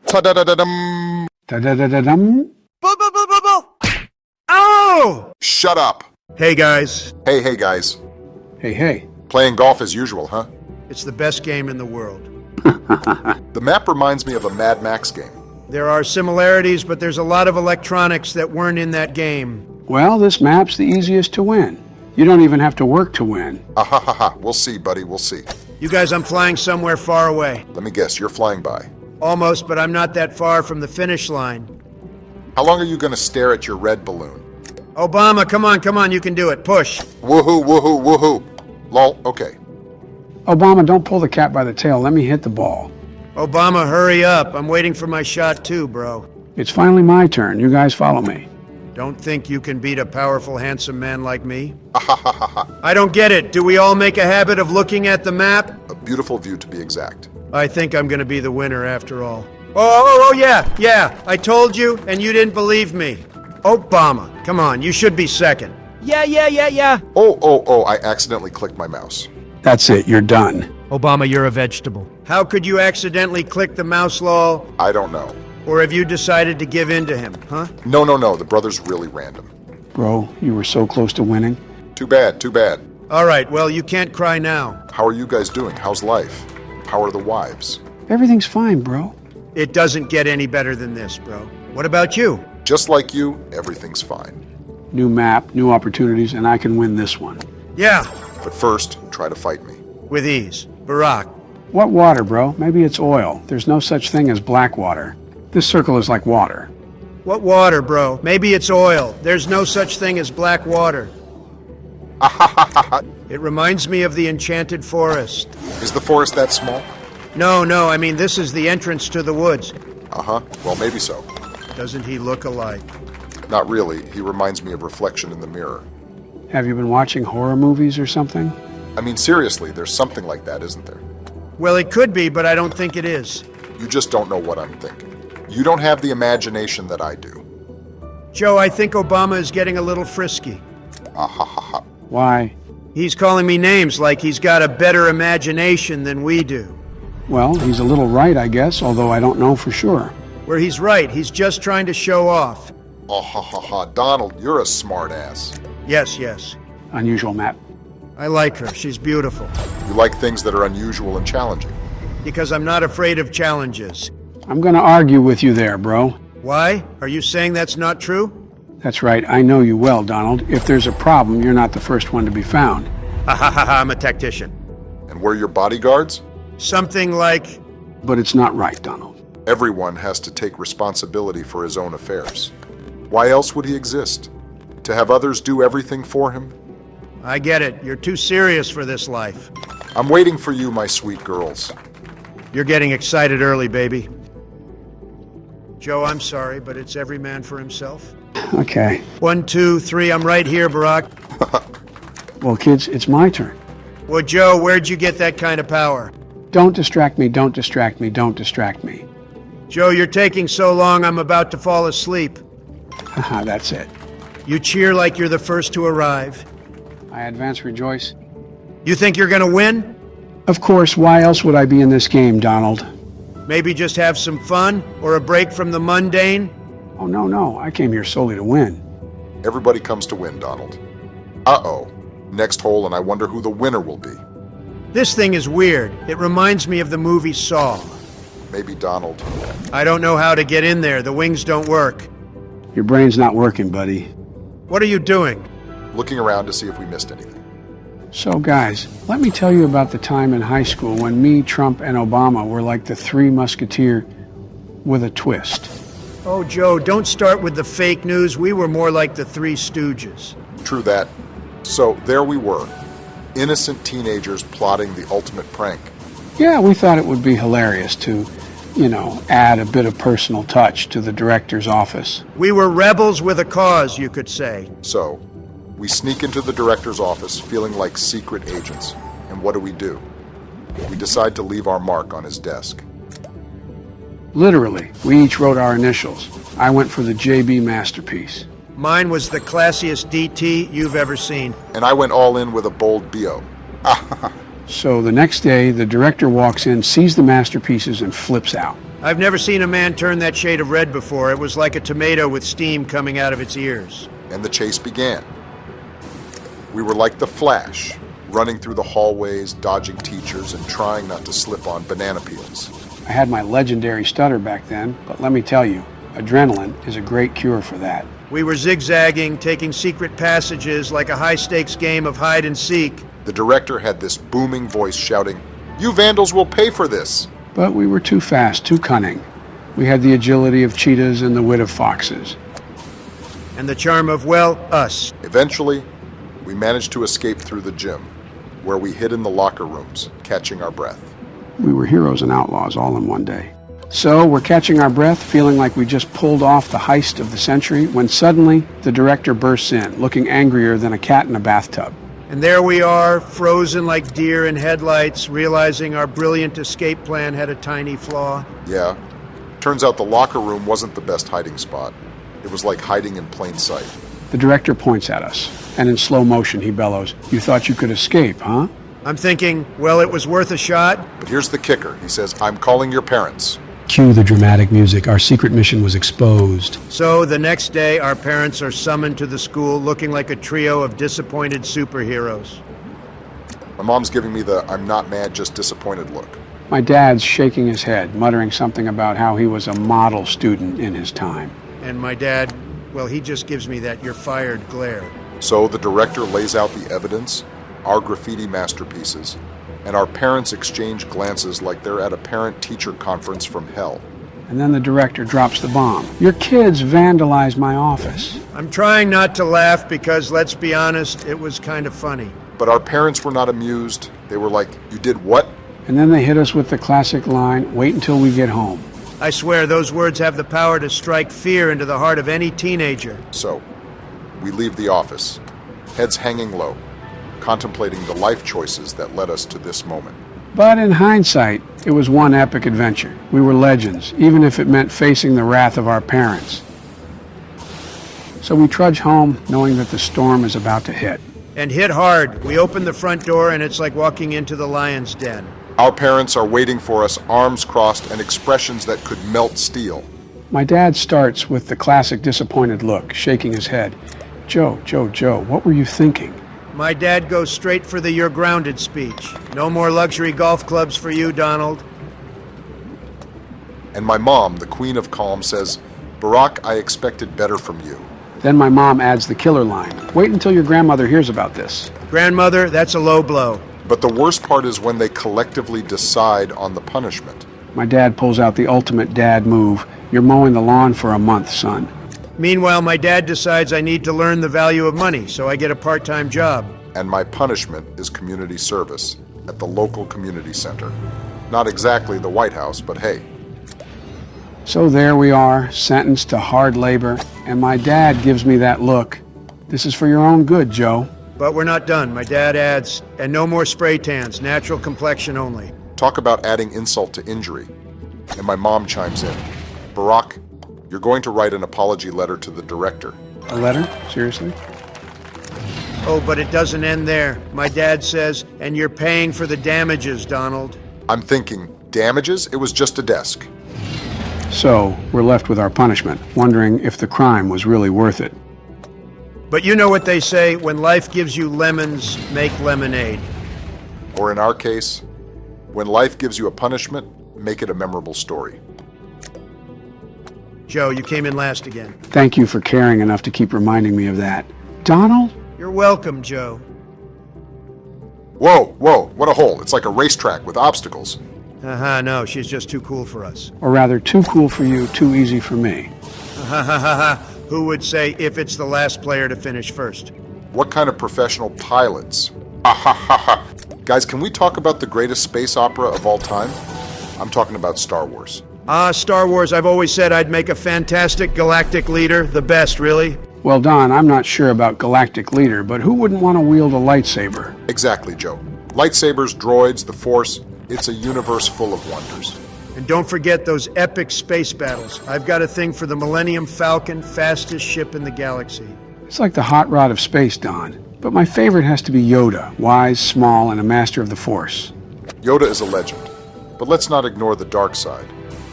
Ta-da-da-da-dum. Da-da-da-da-dum. Oh! Shut up. Hey, guys. Hey, guys. Hey. Playing golf as usual, huh? It's the best game in the world. The map reminds me of a Mad Max game. There are similarities, but there's a lot of electronics that weren't in that game. Well, this map's the easiest to win. You don't even have to work to win. Ha. We'll see, buddy, we'll see. You guys, I'm flying somewhere far away. Let me guess, you're flying by. Almost, but I'm not that far from the finish line. How long are you going to stare at your red balloon? Obama, come on, you can do it. Push. Woohoo. Lol, okay. Obama, don't pull the cat by the tail. Let me hit the ball. Obama, hurry up. I'm waiting for my shot too, bro. It's finally my turn. You guys follow me. Don't think you can beat a powerful, handsome man like me? I don't get it. Do we all make a habit of looking at the map? A beautiful view, to be exact. I think I'm gonna be the winner after all. Oh, yeah. I told you, and you didn't believe me. Obama, come on, you should be second. Yeah. Oh, I accidentally clicked my mouse. That's it. You're done. Obama, you're a vegetable. How could you accidentally click the mouse, lol? I don't know. Or have you decided to give in to him, huh? No, the brother's really random. Bro, you were so close to winning. Too bad. All right, well, you can't cry now. How are you guys doing? How's life? How are the wives? Everything's fine, bro. It doesn't get any better than this, bro. What about you? Just like you, everything's fine. New map, new opportunities, and I can win this one. Yeah, But first, try to fight me. with ease. Barack. What water, bro? Maybe it's oil. There's no such thing as black water. This circle is like water. What water, bro? Maybe it's oil. There's no such thing as black water. It reminds me of the enchanted forest. Is the forest that small? No, I mean, this is the entrance to the woods. Well, maybe so. Doesn't he look alike? Not really. He reminds me of reflection in the mirror. Have you been watching horror movies or something? I mean, seriously, there's something like that, isn't there? Well, it could be, but I don't think it is. You just don't know what I'm thinking. You don't have the imagination that I do. Joe, I think Obama is getting a little frisky. Why? He's calling me names like he's got a better imagination than we do. Well, he's a little right, I guess, although I don't know for sure. Where he's right, he's just trying to show off. Donald, you're a smartass. Yes. Unusual map. I like her. She's beautiful. You like things that are unusual and challenging. Because I'm not afraid of challenges. I'm gonna argue with you there, bro. Why? Are you saying that's not true? That's right, I know you well, Donald. If there's a problem, you're not the first one to be found. I'm a tactician. And we're your bodyguards? Something like... But it's not right, Donald. Everyone has to take responsibility for his own affairs. Why else would he exist? To have others do everything for him? I get it. You're too serious for this life. I'm waiting for you, my sweet girls. You're getting excited early, baby. Joe, I'm sorry, but it's every man for himself. Okay. 1, 2, 3, I'm right here, Barack. Well, kids, it's my turn. Well, Joe, where'd you get that kind of power? Don't distract me, don't distract me, don't distract me. Joe, you're taking so long, I'm about to fall asleep. Haha, that's it. You cheer like you're the first to arrive. I advance rejoice. You think you're gonna win? Of course, why else would I be in this game, Donald? Maybe just have some fun, or a break from the mundane? Oh, no, I came here solely to win. Everybody comes to win, Donald. Uh-oh. Next hole, and I wonder who the winner will be. This thing is weird. It reminds me of the movie Saw. Maybe Donald. I don't know how to get in there. The wings don't work. Your brain's not working, buddy. What are you doing? Looking around to see if we missed anything. So, guys, let me tell you about the time in high school when me, Trump, and Obama were like the Three Musketeers with a twist. Oh, Joe, don't start with the fake news. We were more like the Three Stooges. True that. So, there we were. Innocent teenagers plotting the ultimate prank. Yeah, we thought it would be hilarious to, add a bit of personal touch to the director's office. We were rebels with a cause, you could say. So, we sneak into the director's office feeling like secret agents. And what do? We decide to leave our mark on his desk. Literally, we each wrote our initials. I went for the JB masterpiece. Mine was the classiest DT you've ever seen. And I went all in with a bold BO. So the next day, the director walks in, sees the masterpieces, and flips out. I've never seen a man turn that shade of red before. It was like a tomato with steam coming out of its ears. And the chase began. We were like the Flash, running through the hallways, dodging teachers, and trying not to slip on banana peels. I had my legendary stutter back then, but let me tell you, adrenaline is a great cure for that. We were zigzagging, taking secret passages like a high-stakes game of hide and seek. The director had this booming voice shouting, "You vandals will pay for this!" But we were too fast, too cunning. We had the agility of cheetahs and the wit of foxes. And the charm of, well, us. Eventually, we managed to escape through the gym, where we hid in the locker rooms, catching our breath. We were heroes and outlaws all in one day. So we're catching our breath, feeling like we just pulled off the heist of the century, when suddenly the director bursts in, looking angrier than a cat in a bathtub. And there we are, frozen like deer in headlights, realizing our brilliant escape plan had a tiny flaw. Yeah, turns out the locker room wasn't the best hiding spot. It was like hiding in plain sight. The director points at us, and in slow motion he bellows, "You thought you could escape, huh?" I'm thinking, well, it was worth a shot. But here's the kicker. He says, "I'm calling your parents." Cue the dramatic music. Our secret mission was exposed. So the next day, our parents are summoned to the school looking like a trio of disappointed superheroes. My mom's giving me the "I'm not mad, just disappointed" look. My dad's shaking his head, muttering something about how he was a model student in his time. And my dad, well, he just gives me that "you're fired" glare. So the director lays out the evidence, our graffiti masterpieces, and our parents exchange glances like they're at a parent-teacher conference from hell. And then the director drops the bomb. "Your kids vandalized my office." I'm trying not to laugh because, let's be honest, it was kind of funny. But our parents were not amused. They were like, "You did what?" And then they hit us with the classic line, "Wait until we get home." I swear those words have the power to strike fear into the heart of any teenager. So, we leave the office, heads hanging low, contemplating the life choices that led us to this moment. But in hindsight, it was one epic adventure. We were legends, even if it meant facing the wrath of our parents. So we trudge home, knowing that the storm is about to hit. And hit hard. We open the front door and it's like walking into the lion's den. Our parents are waiting for us, arms crossed and expressions that could melt steel. My dad starts with the classic disappointed look, shaking his head. Joe, what were you thinking?" My dad goes straight for the "you're grounded" speech. No more luxury golf clubs for you, Donald. And my mom, the queen of calm, says, "Barack, I expected better from you." Then my mom adds the killer line, "Wait until your grandmother hears about this." Grandmother, that's a low blow. But the worst part is when they collectively decide on the punishment. My dad pulls out the ultimate dad move. "You're mowing the lawn for a month, son." Meanwhile, my dad decides I need to learn the value of money, so I get a part-time job. And my punishment is community service at the local community center. Not exactly the White House, but hey. So there we are, sentenced to hard labor, and my dad gives me that look. "This is for your own good, Joe." But we're not done. My dad adds, "And no more spray tans, natural complexion only." Talk about adding insult to injury. And my mom chimes in, "Barack, you're going to write an apology letter to the director." A letter? Seriously? Oh, but it doesn't end there. My dad says, "And you're paying for the damages, Donald." I'm thinking, damages? It was just a desk. So we're left with our punishment, wondering if the crime was really worth it. But you know what they say, when life gives you lemons, make lemonade. Or in our case, when life gives you a punishment, make it a memorable story. Joe, you came in last again. Thank you for caring enough to keep reminding me of that. Donald? You're welcome, Joe. Whoa, what a hole. It's like a racetrack with obstacles. No, she's just too cool for us. Or rather, too cool for you, too easy for me. Who would say if it's the last player to finish first? What kind of professional pilots? Guys, can we talk about the greatest space opera of all time? I'm talking about Star Wars. Star Wars, I've always said I'd make a fantastic galactic leader. The best, really. Well, Don, I'm not sure about galactic leader, but who wouldn't want to wield a lightsaber? Exactly, Joe. Lightsabers, droids, the Force, it's a universe full of wonders. And don't forget those epic space battles. I've got a thing for the Millennium Falcon, fastest ship in the galaxy. It's like the hot rod of space, Don. But my favorite has to be Yoda, wise, small, and a master of the Force. Yoda is a legend. But let's not ignore the dark side.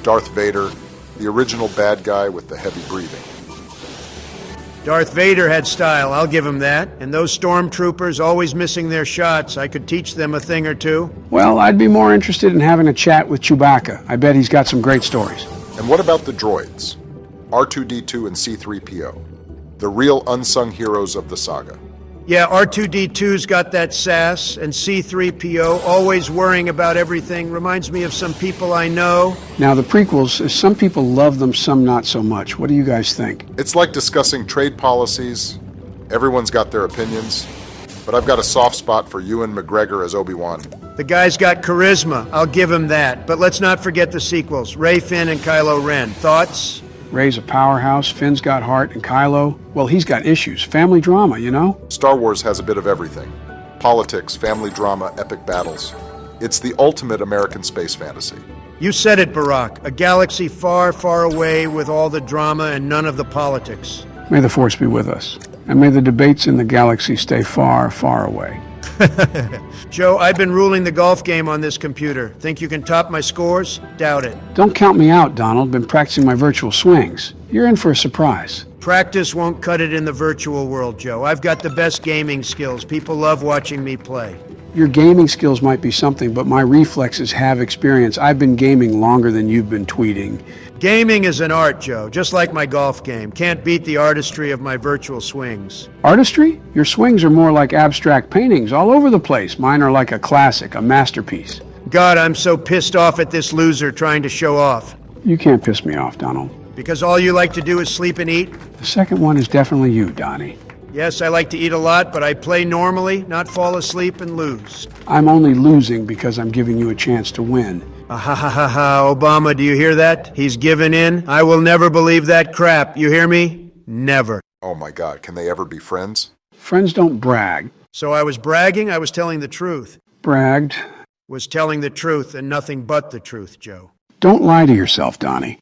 Darth Vader, the original bad guy with the heavy breathing. Darth Vader had style, I'll give him that. And those stormtroopers always missing their shots. I could teach them a thing or two. Well, I'd be more interested in having a chat with Chewbacca. I bet he's got some great stories. And what about the droids? R2-D2 and C-3PO, the real unsung heroes of the saga. Yeah, R2-D2's got that sass, and C-3PO, always worrying about everything, reminds me of some people I know. Now, the prequels, some people love them, some not so much. What do you guys think? It's like discussing trade policies. Everyone's got their opinions. But I've got a soft spot for Ewan McGregor as Obi-Wan. The guy's got charisma, I'll give him that. But let's not forget the sequels, Rey, Finn, and Kylo Ren. Thoughts? Rey's a powerhouse, Finn's got heart, and Kylo, well, he's got issues. Family drama, you know? Star Wars has a bit of everything. Politics, family drama, epic battles. It's the ultimate American space fantasy. You said it, Barack. A galaxy far, far away with all the drama and none of the politics. May the Force be with us. And may the debates in the galaxy stay far, far away. Joe, I've been ruling the golf game on this computer. Think you can top my scores? Doubt it. Don't count me out, Donald. Been practicing my virtual swings. You're in for a surprise. Practice won't cut it in the virtual world, Joe. I've got the best gaming skills. People love watching me play. Your gaming skills might be something, but my reflexes have experience. I've been gaming longer than you've been tweeting. Gaming is an art, Joe, just like my golf game. Can't beat the artistry of my virtual swings. Artistry? Your swings are more like abstract paintings all over the place. Mine are like a classic, a masterpiece. God, I'm so pissed off at this loser trying to show off. You can't piss me off, Donald. Because all you like to do is sleep and eat? The second one is definitely you, Donnie. Yes, I like to eat a lot, but I play normally, not fall asleep and lose. I'm only losing because I'm giving you a chance to win. Ha ha ha ha, Obama, do you hear that? He's given in. I will never believe that crap. You hear me? Never. Oh my God, can they ever be friends? Friends don't brag. So I was bragging, I was telling the truth. Bragged. Was telling the truth and nothing but the truth, Joe. Don't lie to yourself, Donnie.